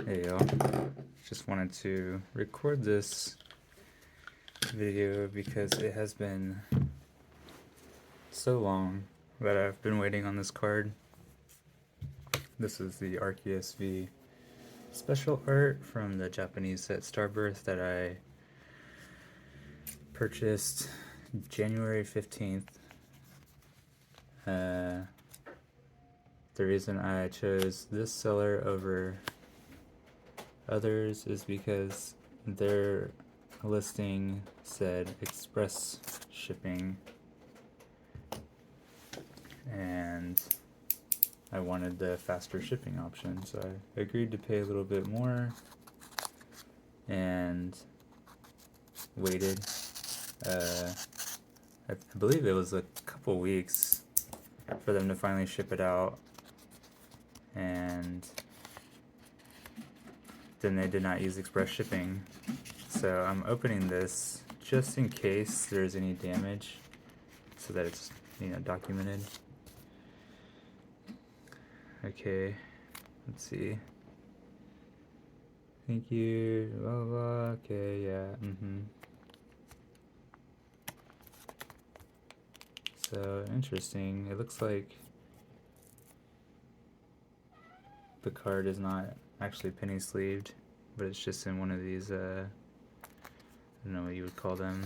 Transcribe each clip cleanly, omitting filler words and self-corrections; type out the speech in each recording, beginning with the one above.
Hey y'all, just wanted to record this video because it has been so long that I've been waiting on this card. This is the Arceus V special art from the Japanese set Starbirth that I purchased January 15th. The reason I chose this seller over others is because their listing said express shipping, and I wanted the faster shipping option, so I agreed to pay a little bit more and waited. I believe it was a couple weeks for them to finally ship it out, and then they did not use express shipping. So I'm opening this just in case there's any damage, so that it's, documented. Okay, let's see. Thank you, blah, blah, blah. Okay, yeah, So, interesting. It looks like the card is not actually penny sleeved, but it's just in one of these, I don't know what you would call them.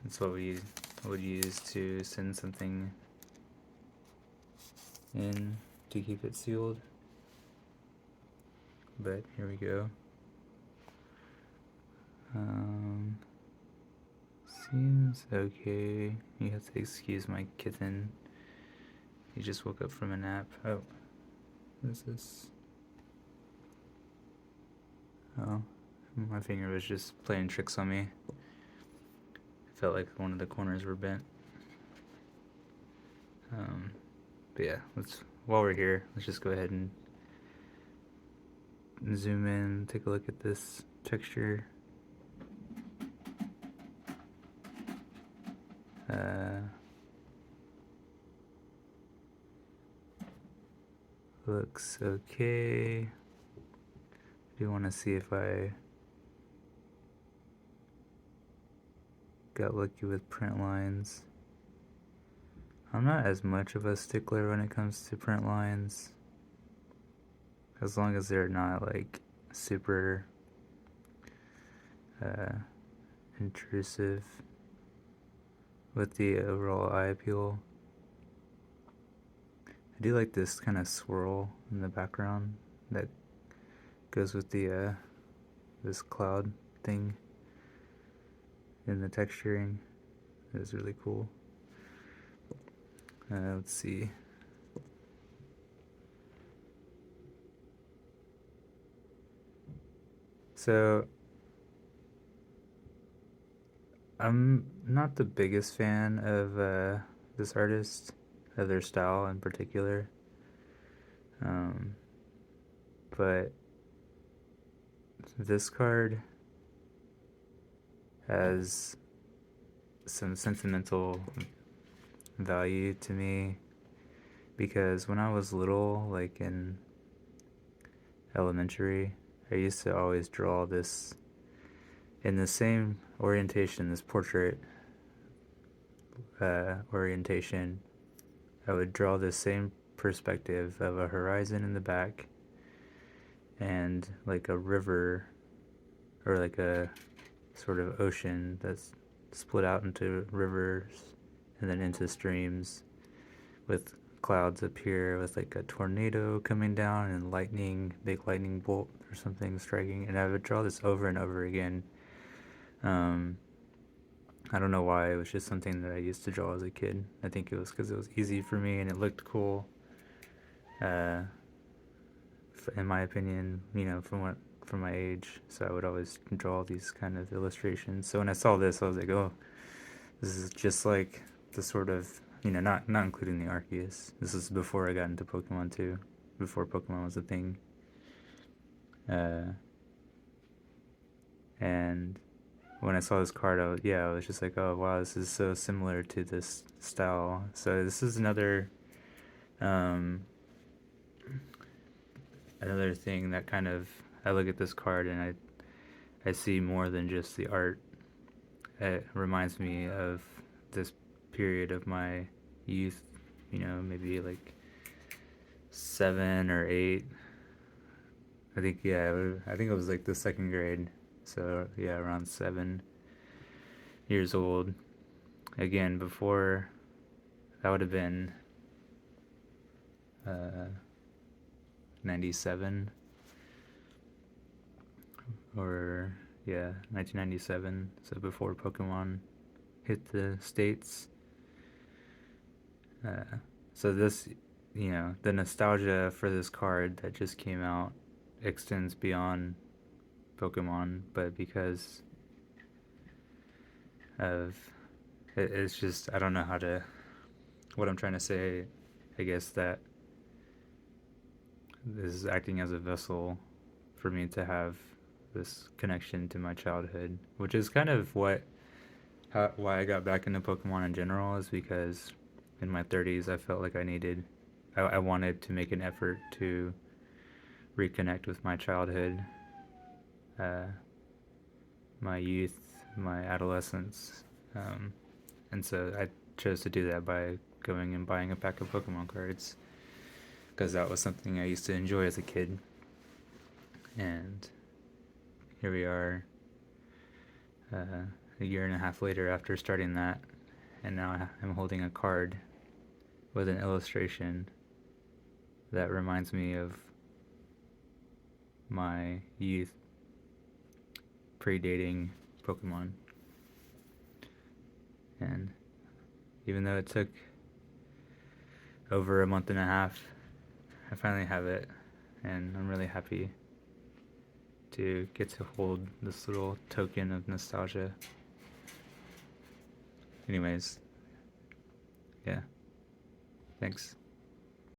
That's what we would use to send something in to keep it sealed. But here we go. Seems okay. You have to excuse my kitten. He just woke up from a nap. Oh, what is this? Oh, my finger was just playing tricks on me. It felt like one of the corners were bent. But yeah, while we're here, let's just go ahead and zoom in, take a look at this texture. Looks okay. I do want to see if I got lucky with print lines. I'm not as much of a stickler when it comes to print lines, as long as they're not like super intrusive with the overall eye appeal. I do like this kind of swirl in the background that goes with the this cloud thing in the texturing. It's really cool. Let's see. So I'm not the biggest fan of this artist, of their style in particular, but this card has some sentimental value to me, because when I was little, like in elementary, I used to always draw this in the same orientation, this portrait orientation. I would draw the same perspective of a horizon in the back and like a river, or like a sort of ocean that's split out into rivers and then into streams, with clouds up here with like a tornado coming down and lightning, big lightning bolt or something striking. And I would draw this over and over again. I don't know why. It was just something that I used to draw as a kid. I think it was because it was easy for me and it looked cool. In my opinion, from my age. So I would always draw these kind of illustrations. So when I saw this, I was like, oh, this is just like the sort of, not including the Arceus. This is before I got into Pokemon too, before Pokemon was a thing. And when I saw this card, I was just like, oh wow, this is so similar to this style. So this is another another thing that kind of, I look at this card and I see more than just the art. It reminds me of this period of my youth, maybe like 7 or 8. I think, yeah, I think it was like the second grade. So, yeah, around 7 years old. Again, before, that would have been 97, or, yeah, 1997. So before Pokemon hit the States. So this, the nostalgia for this card that just came out extends beyond Pokemon, but because of it's just, I don't know what I'm trying to say. I guess that this is acting as a vessel for me to have this connection to my childhood, which is kind of why I got back into Pokemon in general, is because in my 30s I felt like I wanted to make an effort to reconnect with my childhood, uh, my youth, my adolescence, and so I chose to do that by going and buying a pack of Pokemon cards, because that was something I used to enjoy as a kid. And here we are, a year and a half later after starting that, and now I'm holding a card with an illustration that reminds me of my youth predating Pokemon. And even though it took over a month and a half, I finally have it, and I'm really happy to get to hold this little token of nostalgia. Anyways, yeah, thanks.